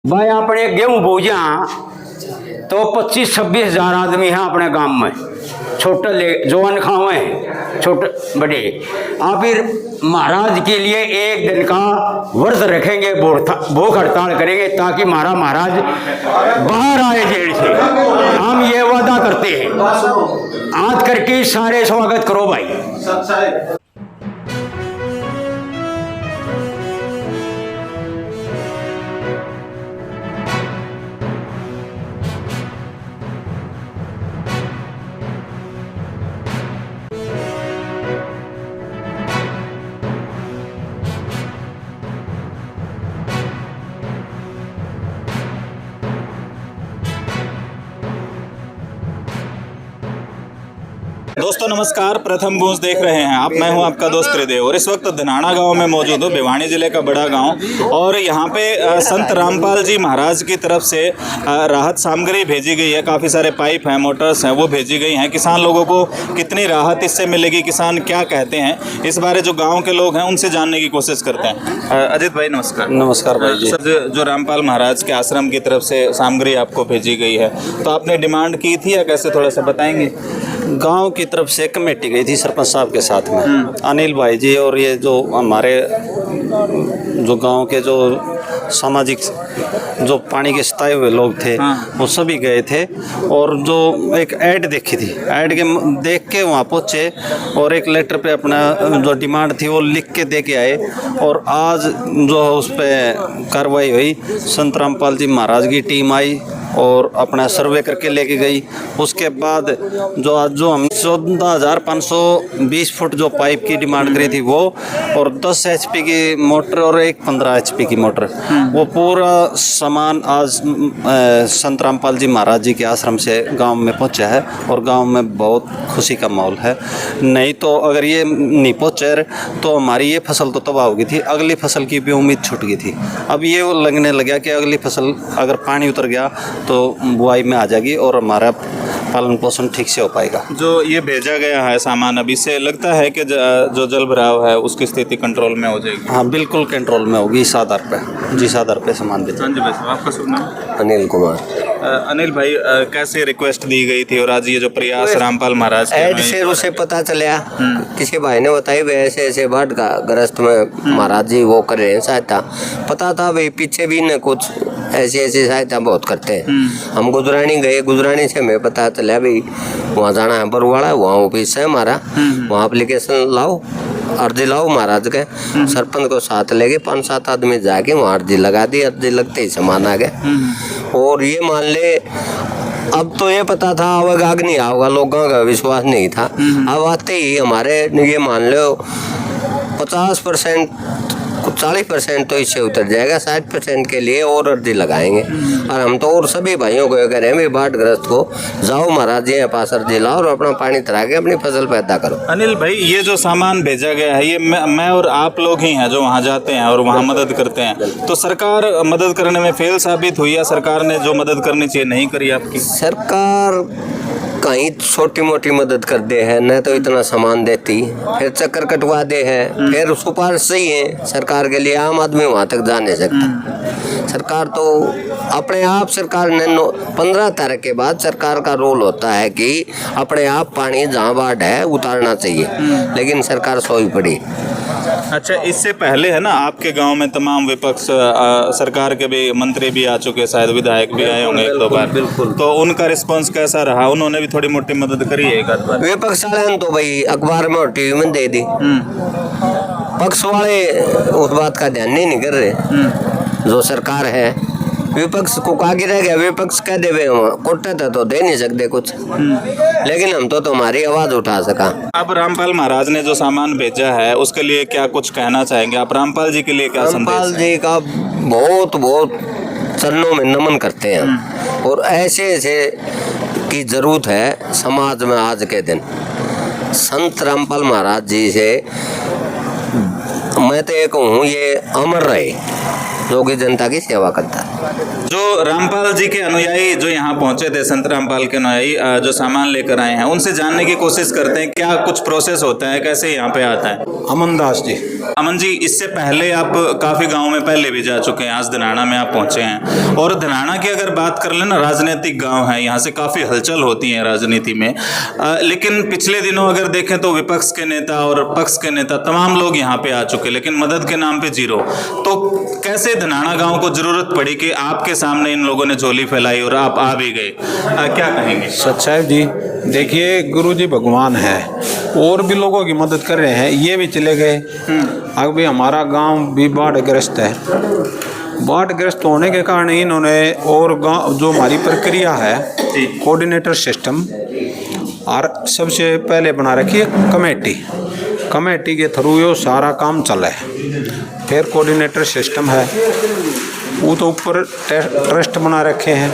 भाई अपने गेहूं बोझा तो 25-26 हजार आदमी हैं अपने गांव में, छोटे ले जवान खावे छोटे बड़े। आप फिर महाराज के लिए एक दिन का व्रत रखेंगे, भूख हड़ताल करेंगे ताकि महाराज बाहर आए जेल से। हम ये वादा करते हैं, आज करके सारे स्वागत करो भाई। दोस्तों नमस्कार, प्रथम गूंज देख रहे हैं आप। मैं हूं आपका दोस्त त्रिदेव और इस वक्त धनाना गांव में मौजूद हूं, भिवानी जिले का बड़ा गांव। और यहां पे संत रामपाल जी महाराज की तरफ से राहत सामग्री भेजी गई है। काफ़ी सारे पाइप हैं, मोटर्स हैं, वो भेजी गई हैं। किसान लोगों को कितनी राहत इससे मिलेगी, किसान क्या कहते हैं, इस बारे जो गाँव के लोग हैं उनसे जानने की कोशिश करते हैं। अजित भाई नमस्कार। नमस्कार भाई जी। सर, जो रामपाल महाराज के आश्रम की तरफ से सामग्री आपको भेजी गई है, तो आपने डिमांड की थी या कैसे, थोड़ा सा बताएंगे? गांव की तरफ से कमेटी गई थी सरपंच साहब के साथ में, अनिल भाई जी और ये जो हमारे जो गांव के जो सामाजिक जो पानी के सताए हुए लोग थे, वो सभी गए थे। और जो एक ऐड देखी थी, ऐड के देख के वहाँ पहुँचे और एक लेटर पे अपना जो डिमांड थी वो लिख के दे के आए। और आज जो उस पर कार्रवाई हुई, संत रामपाल जी महाराज की टीम आई और अपना सर्वे करके लेके गई। उसके बाद जो आज जो हम 14,520 फुट जो पाइप की डिमांड करी थी वो, और 10 HP की मोटर और एक 15 HP की मोटर, वो पूरा सामान आज संत रामपाल जी महाराज जी के आश्रम से गांव में पहुंचा है। और गांव में बहुत खुशी का माहौल है। नहीं तो अगर ये नहीं पहुँचे तो हमारी ये फसल तो तबाह हो गई थी, अगली फसल की भी उम्मीद छूट गई थी। अब ये लगने लगा कि अगली फसल अगर पानी उतर गया तो बुआई में आ जाएगी और हमारा पालन पोषण ठीक से हो पाएगा। जो ये भेजा गया है सामान, अभी से लगता है कि जो जल भराव है उसकी स्थिति कंट्रोल में हो जाएगी? हाँ बिल्कुल कंट्रोल में होगी। इस आधार पे, जिस आधार पे सामान भेजा। हाँ जी भाई साहब, आपका शुभ नाम? अनिल कुमार। अनिल भाई, कैसे रिक्वेस्ट दी गई थी और आज ये जो प्रयास रामपाल महाराज ऐड से उसे पता चला, किसी भाई ने बताई भाई ऐसे ऐसे बाढ़ का ग्रस्त में महाराज जी वो कर रहे हैं सहायता। पता था भाई पीछे भी न कुछ ऐसी ऐसी सहायता बहुत करते हैं। हम गुजरानी गए, गुजरानी से हमें पता चला भाई वहाँ जाना है बरुवाड़ा, वहाँ ऑफिस है हमारा, वहाँ एप्लीकेशन लाओ, अर्जी लाओ महाराज के। सरपंच को साथ लेके 5-7 आदमी जाके वहाँ अर्जी लगा दी। अर्जी लगते ही सामान आ गया। और ये मान ले, अब तो ये पता था अब आग नहीं आओगा, लोगों का विश्वास नहीं था। अब आते ही हमारे ये मान लो 50% 40% तो इससे उतर जाएगा, 60% के लिए और अर्जी लगाएंगे। और हम तो और सभी भाइयों को कह रहे हैं बाढ़ ग्रस्त को जाओ महाराज जी के पास अर्जी लाओ और अपना पानी तरा के अपनी फसल पैदा करो। अनिल भाई, ये जो सामान भेजा गया है, ये मैं और आप लोग ही हैं जो वहाँ जाते हैं और वहाँ मदद करते हैं, तो सरकार मदद करने में फेल साबित हुई या सरकार ने जो मदद करनी चाहिए नहीं करी आपकी? सरकार कहीं छोटी मोटी मदद कर दे है, न तो इतना सामान देती, फिर चक्कर कटवा दे है, फिर सुपारिश सही है सरकार के लिए, आम आदमी वहाँ तक जा नहीं सकता। सरकार तो अपने आप, सरकार ने 15 तारीख के बाद सरकार का रोल होता है कि अपने आप पानी जहाँ बाढ़ है उतारना चाहिए, लेकिन सरकार सोई पड़ी। अच्छा, इससे पहले है ना आपके गांव में तमाम विपक्ष सरकार के भी मंत्री भी आ चुके, शायद विधायक भी आए होंगे 1-2 बार। बिल्कुल। तो उनका रिस्पांस कैसा रहा? उन्होंने भी थोड़ी मोटी मदद करी है एक आध बार? विपक्ष वाले तो भाई अखबार में और टीवी में दे दी, पक्ष वाले उस बात का ध्यान नहीं कर रहे। जो सरकार है, विपक्ष को आगे रह गया, विपक्ष कह देवे कोटे तो दे नहीं सकते कुछ, लेकिन हम तो तुम्हारी आवाज उठा सका। अब रामपाल महाराज ने जो सामान भेजा है उसके लिए क्या कुछ कहना चाहेंगे आप? रामपाल जी के लिए क्या संदेश? रामपाल जी का बहुत बहुत चरणों में नमन करते हैं। और ऐसे ऐसे की जरूरत है समाज में आज के दिन। संत रामपाल महाराज जी से मैं तो ये कहूँ, ये अमर रहे, जो कि जनता की सेवा करता है। जो रामपाल जी के अनुयायी जो यहाँ पहुँचे थे, संत रामपाल के अनुयायी जो सामान लेकर आए हैं, उनसे जानने की कोशिश करते हैं क्या कुछ प्रोसेस होता है, कैसे यहाँ पे आता है? अमन दास जी। अमन जी, इससे पहले आप काफ़ी गांव में पहले भी जा चुके हैं, आज धनाना में आप पहुंचे हैं। और धनाना की अगर बात कर लें ना, राजनीतिक गांव है, यहाँ से काफ़ी हलचल होती है राजनीति में। लेकिन पिछले दिनों अगर देखें तो विपक्ष के नेता और पक्ष के नेता तमाम लोग यहाँ पे आ चुके, लेकिन मदद के नाम पे जीरो। तो कैसे धनाना गाँव को जरूरत पड़ी कि आपके सामने इन लोगों ने झोली फैलाई और आप आ भी गए, क्या कहेंगे? सच्चाई जी, देखिए गुरु जी भगवान है, और भी लोगों की मदद कर रहे हैं, ये भी चले गए। अब भी हमारा गांव भी बाढ़ग्रस्त है। बाढ़ग्रस्त होने के कारण इन्होंने और गांव जो हमारी प्रक्रिया है कोऑर्डिनेटर सिस्टम, और सबसे पहले बना रखी है कमेटी। कमेटी के थ्रू ये सारा काम चला है। फिर कोऑर्डिनेटर सिस्टम है, वो तो ऊपर ट्रस्ट बना रखे हैं,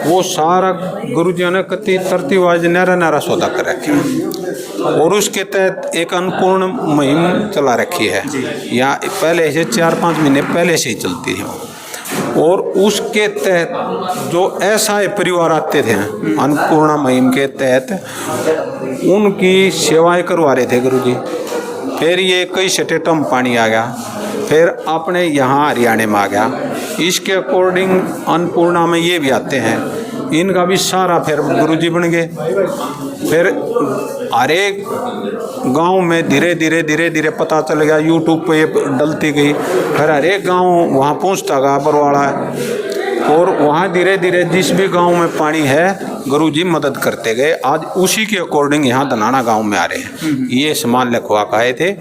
वो सारा गुरुजियों ने कति तरतीबाज नारा सौदा कर रखे हैं। और उसके तहत एक अन्नपूर्ण मुहिम चला रखी है, या पहले से 4-5 महीने पहले से ही चलती है। और उसके तहत जो असहाय परिवार आते थे अन्नपूर्णा मुहिम के तहत, उनकी सेवाएं करवा रहे थे गुरुजी। फिर ये कई स्टेटों में पानी आ गया, फिर अपने यहाँ हरियाणा में आ गया। इसके अकॉर्डिंग अन्नपूर्णा में ये भी आते हैं, इनका भी सारा फिर गुरुजी बन गए। फिर हर एक गांव में धीरे धीरे पता चल गया, यूट्यूब पे ये डलती गई, फिर हर एक गांव वहाँ पहुँचता गया बरवाड़ा है। और वहाँ धीरे धीरे जिस भी गांव में पानी है गुरुजी मदद करते गए। आज उसी के अकॉर्डिंग यहाँ धनाना गांव में आ रहे हैं। ये सामान लिखवा के आए थे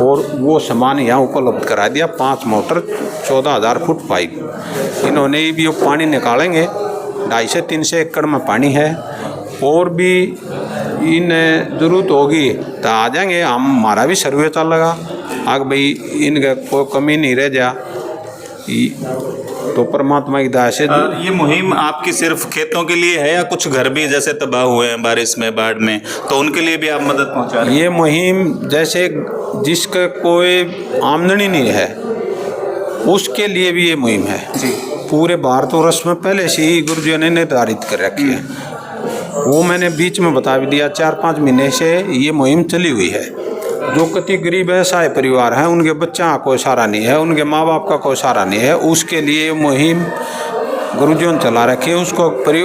और वो सामान यहाँ उपलब्ध करा दिया। 5 मोटर, 14,000 फुट पाइप, इन्होंने भी वो पानी निकालेंगे। 250 से 300 एकड़ में पानी है, और भी इन्हें जरूरत होगी तो आ जाएंगे हम। हमारा भी सर्वे चल लगा, आग भाई इनका कोई कमी नहीं रह जा, तो परमात्मा की दया से। ये मुहिम आपकी सिर्फ खेतों के लिए है या कुछ घर भी जैसे तबाह हुए हैं बारिश में, बाढ़ में, तो उनके लिए भी आप मदद पहुंचा रहे हैं? ये मुहिम जैसे जिसका कोई आमदनी नहीं है उसके लिए भी ये मुहिम है। पूरे भारतवर्ष में पहले से ही गुरुजी ने निर्धारित कर रखी है। वो मैंने बीच में बता भी दिया, 4-5 महीने से ये मुहिम चली हुई है। जो कति गरीब असहाय परिवार हैं, उनके बच्चा का कोई सहारा नहीं है, उनके माँ बाप का कोई सहारा नहीं है, उसके लिए मुहिम गुरुजियों ने चला रखी है।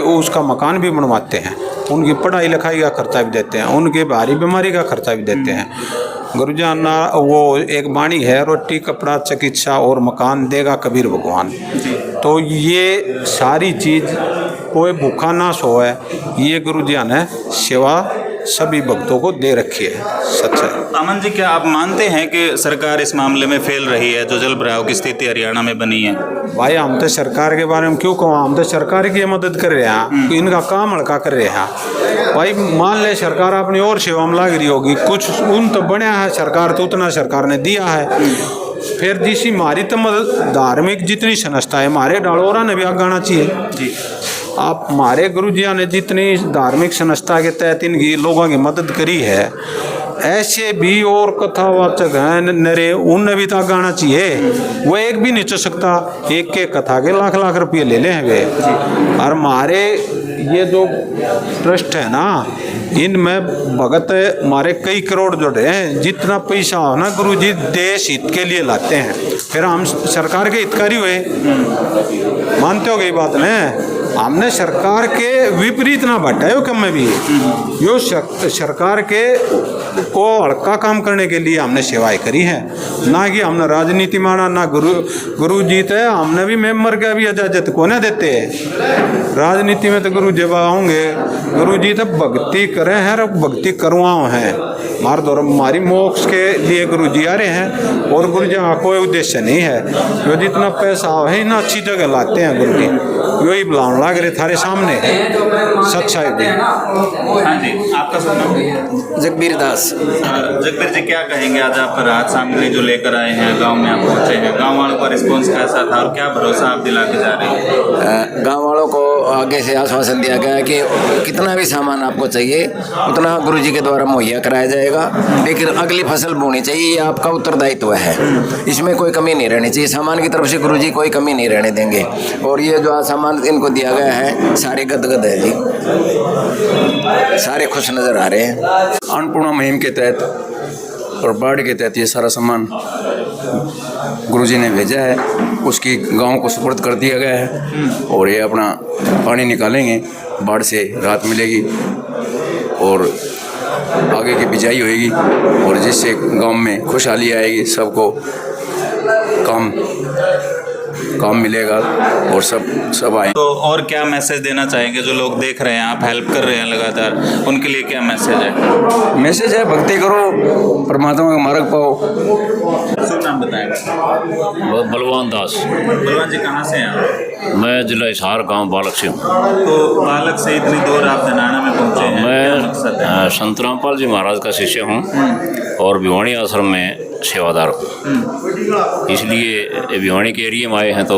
उसका मकान भी बनवाते हैं, उनकी पढ़ाई लिखाई का खर्चा भी देते हैं, उनके भारी बीमारी का खर्चा भी देते हैं। गुरुजियों ना वो एक बाणी है, रोटी कपड़ा चिकित्सा और मकान देगा कबीर भगवान। तो ये सारी चीज़ कोई भूखा ना सोए, ये गुरुजियों ने सेवा सभी भक्तों को दे रखी है। सच है। अमन जी, क्या आप मानते हैं कि सरकार इस मामले में फेल रही है, जो जल भराव की स्थिति हरियाणा में बनी है? भाई हम तो सरकार के बारे में क्यों कहूँ, हम तो सरकार की मदद कर रहे हैं, इनका काम हल्का कर रहे हैं। भाई मान ले सरकार अपनी और सेवा में लग रही होगी, कुछ उन तो बढ़िया है सरकार, तो उतना सरकार ने दिया है। फिर जिसी हमारी तो मदद धार्मिक जितनी संस्था है, हमारे डालोरा ने भी आगे आना चाहिए जी। आप हमारे गुरुजियों ने जितनी धार्मिक संस्था के तहत इनकी लोगों की मदद करी है, ऐसे भी और कथावाचक हैं नरे, उनने भी तो आना चाहिए। वो एक भी नहीं चल सकता, एक के कथा के लाख रुपये ले लें वे। और हमारे ये जो ट्रस्ट है ना, इनमें भगत हमारे कई करोड़ जुड़े हैं। जितना पैसा हो ना गुरुजी देश हित के लिए लाते हैं, फिर हम सरकार के हितकारी हुए। मानते हो गई बात ने, हमने सरकार के विपरीत ना बटा हो कम में भी, यो सरकार के को हल्का काम करने के लिए हमने सेवाएं करी है, ना कि हमने राजनीति माना, ना गुरु जी थे हमने भी मेंबर का भी इजाजत को ना देते। राजनीति में तो गुरु जब आओगे, गुरु जी तो भक्ति करें हैं और भक्ति करवाओ हैं। मार दौर हमारी मोक्ष के लिए गुरु जी आ रहे हैं, और गुरु जी का कोई उद्देश्य नहीं है। जो जितना पैसा है ना अच्छी जगह लाते हैं गुरु जी, यही बुलाने लग रहे थारे सामने। सच्चाई भी। हाँ जी, आपका सुनना। जगबीर दास। जगबीर जी, क्या कहेंगे, आज आप राहत सामग्री जो लेकर आए हैं, गांव में आप पहुंचे हैं, गांव वालों का रिस्पांस कैसा था और क्या भरोसा आप दिला के जा रहे हैं? गांव वालों को आगे से आश्वासन दिया गया है कि कितना भी सामान आपको चाहिए उतना गुरुजी के द्वारा मुहैया कराया जाएगा, लेकिन अगली फसल बोनी चाहिए, ये आपका उत्तरदायित्व है। इसमें कोई कमी नहीं रहनी चाहिए, सामान की तरफ से गुरुजी कोई कमी नहीं रहने देंगे। और ये जो सामान इनको दिया गया है सारे गदगद है जी, सारे खुश नज़र आ रहे हैं। अन्नपूर्णा मुहिम के तहत और बाढ़ के तहत ये सारा सामान गुरुजी ने भेजा है, उसकी गांव को सुपुर्द कर दिया गया है और ये अपना पानी निकालेंगे, बाढ़ से राहत मिलेगी और आगे की बिजाई होएगी और जिससे गांव में खुशहाली आएगी, सबको काम मिलेगा और सब आए। तो और क्या मैसेज देना चाहेंगे जो लोग देख रहे हैं, आप हेल्प कर रहे हैं लगातार, उनके लिए क्या मैसेज है? मैसेज है भक्ति करो, परमात्मा का मार्ग पाओ। शुभ नाम बताएं। बलवान दास। बलवान जी कहाँ से हैं आप? मैं जिला हिसार गांव बालक से हूँ। तो बालक से इतनी दूर आप धनाना में पहुँचे हैं, क्या मकसद है? मैं संत रामपाल जी महाराज का शिष्य हूँ और भिवानी आश्रम में सेवादार हूँ। इसलिए भिवानी के एरिया में आए हैं तो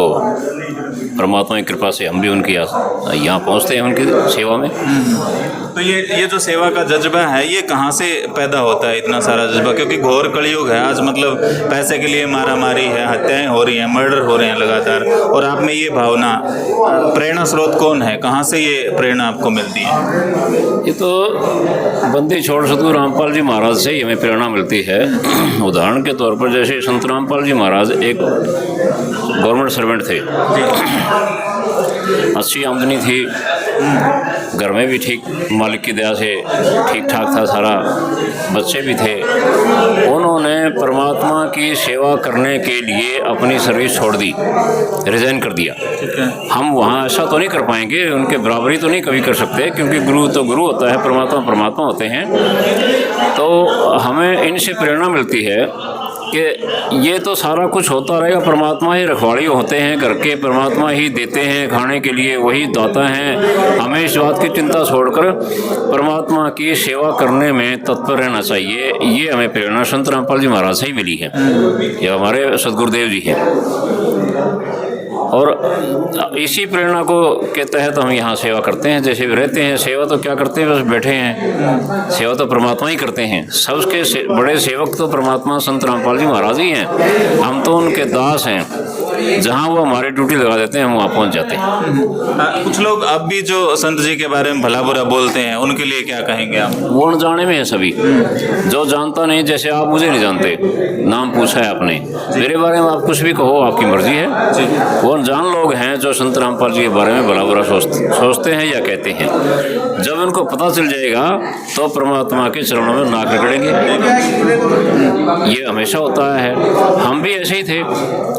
परमात्मा की कृपा से हम भी उनकी यहाँ पहुँचते हैं उनकी सेवा में। तो ये जो सेवा का जज्बा है ये कहाँ से पैदा होता है, इतना सारा जज्बा? क्योंकि घोर कलयुग है आज, मतलब पैसे के लिए मारामारी है, हत्याएं हो रही हैं, मर्डर हो रहे हैं लगातार, और आप में ये भावना, प्रेरणा स्रोत कौन है, कहाँ से ये प्रेरणा आपको मिलती है? ये तो बंदी छोड़ सतगुरु रामपाल जी महाराज से ही हमें प्रेरणा मिलती है। उदाहरण के तौर पर जैसे संत रामपाल जी महाराज एक गवर्नमेंट सर्वेंट थे, अच्छी आमदनी थी, घर में भी ठीक मालिक की दया से ठीक ठाक था सारा, बच्चे भी थे। उन्होंने परमात्मा की सेवा करने के लिए अपनी सर्विस छोड़ दी, रिज़ाइन कर दिया। हम वहाँ ऐसा तो नहीं कर पाएंगे, उनके बराबरी तो नहीं कभी कर सकते, क्योंकि गुरु तो गुरु होता है, परमात्मा परमात्मा होते हैं। तो हमें इनसे प्रेरणा मिलती है कि ये तो सारा कुछ होता रहेगा, परमात्मा ही रखवाड़ी होते हैं घर के, परमात्मा ही देते हैं खाने के लिए, वही दाता हैं। हमें इस बात की चिंता छोड़कर परमात्मा की सेवा करने में तत्पर रहना चाहिए। ये हमें प्रेरणा संत रामपाल जी महाराज से ही मिली है, ये हमारे सदगुरुदेव जी हैं। और इसी प्रेरणा को के तहत हम यहाँ सेवा करते हैं। जैसे भी रहते हैं, सेवा तो क्या करते हैं, बस बैठे हैं, सेवा तो परमात्मा ही करते हैं। सबके बड़े सेवक तो परमात्मा संत रामपाल जी महाराज ही हैं, हम तो उनके दास हैं। जहाँ वो हमारी ड्यूटी लगा देते हैं हम वहाँ पहुँच जाते हैं। कुछ लोग अब भी जो संत जी के बारे में भला बुरा बोलते हैं, उनके लिए क्या कहेंगे आप? वो अनजाने में है सभी, जो जानता नहीं, जैसे आप मुझे नहीं जानते, नाम पूछा है आपने, मेरे बारे में आप कुछ भी कहो, आपकी मर्जी है। वो अनजान लोग हैं जो संत रामपाल जी के बारे में भला बुरा सोचते हैं या कहते हैं। जब उनको पता चल जाएगा तो परमात्मा के चरणों में नाक रगड़ेंगे। ये हमेशा होता है, हम भी ऐसे ही थे,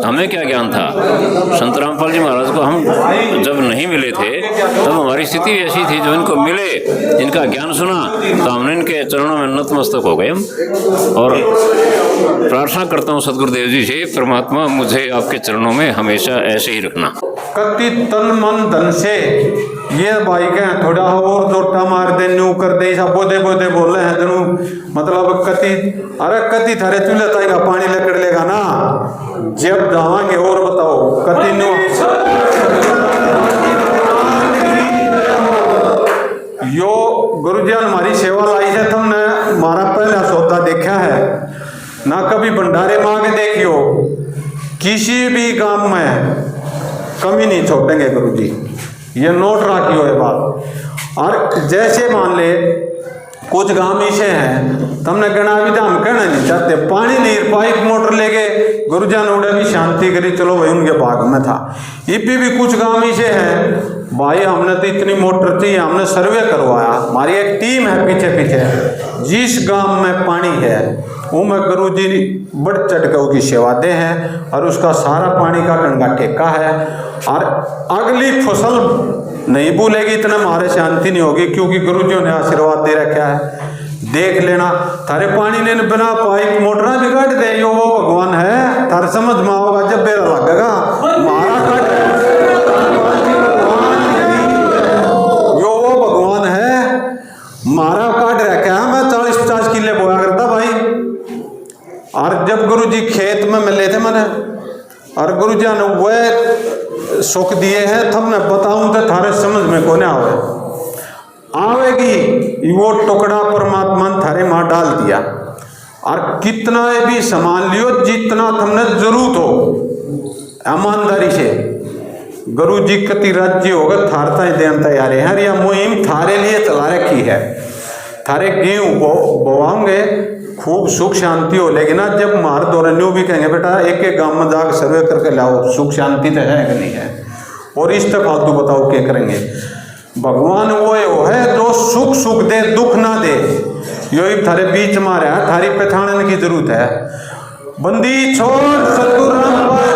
हमें क्या ज्ञान था। संत रामपाल जी महाराज को हम जब नहीं मिले थे तब हमारी स्थिति ऐसी थी, जो इनको मिले, इनका ज्ञान सुना तो हमने इनके चरणों में नतमस्तक हो गए हम। और प्रार्थना करता हूँ सदगुरुदेव जी से, परमात्मा मुझे आपके चरणों में हमेशा ऐसे ही रखना। कति तन मन धन से ये भाई के थोड़ा और जोटा मार दे, न्यू कर दे, ऐसा बोदे बोदे बोल रहे हैं जरूर, मतलब कति, अरे कति थारे चूल्हे ताएगा पानी लकड़ लेगा ना, जब जावांगे और बताओ कति न्यू। यो गुरुजी हमारी सेवा लाई है, तुमने हमारा पहला सौदा देखा है ना, कभी भंडारे मांग देखियो, किसी भी काम में कमी नहीं छोड़ेंगे गुरुजी, ये नोट रखियो ये बात। और जैसे मान ले कुछ गांव ऐसे हैं, तुमने कहना अभी तो हम कहना नहीं चाहते, पानी नहीं, पाइप मोटर लेके गुरुजन उड़े भी शांति करी, चलो भाई उनके भाग में था। ये भी कुछ गांव ऐसे हैं, भाई हमने तो इतनी मोटर थी, हमने सर्वे करवाया, हमारी एक टीम है पीछे पीछे, जिस गांव में पानी है वो में गुरुजी बढ़ चढ़ के उसकी सेवा दे हैं और उसका सारा पानी का गंगा ठेका है। और अगली फसल नहीं भूलेगी, इतना हमारे शांति नहीं होगी, क्योंकि गुरुजियों ने आशीर्वाद दे रखा है। देख लेना, थारे पानी लेने बिना पाइप मोटर बिगाड़ दे, यो वो भगवान है, थारे समझ में आओगा जब बेरा लगेगा। मारा काट, यो वो भगवान है, मारा काट रखा है। मैं 40-50 किले बोया करता भाई, और जब गुरुजी खेत में मिले थे मैंने, और गुरुजी ने वह सुख दिए हैं, तब मैं बताऊं तो थारे समझ में कोने आवेगी, वो टुकड़ा परमात्मा ने थारे माँ डाल दिया। और कितना भी संभाल लियो, जितना तुमने जरूरत हो, ईमानदारी से। गुरुजी कति राज्य होगा थारता ही देन तैयार है, या मुहिम थारे लिए चला रखी है। थारे गेहूँ बोवाओगे खूब सुख शांति हो, लेकिन ना जब मार दौरे न्यू भी कहेंगे बेटा एक एक गांव में जाकर सर्वे करके लाओ, सुख शांति तो है कि नहीं है, और इस तक फालतू बताओ क्या करेंगे। भगवान वो है जो सुख सुख दे दुख ना दे, यो थारे बीच मारे थारी पहचानने की जरूरत है। बंदी छोड़ सतगुरु रामपाल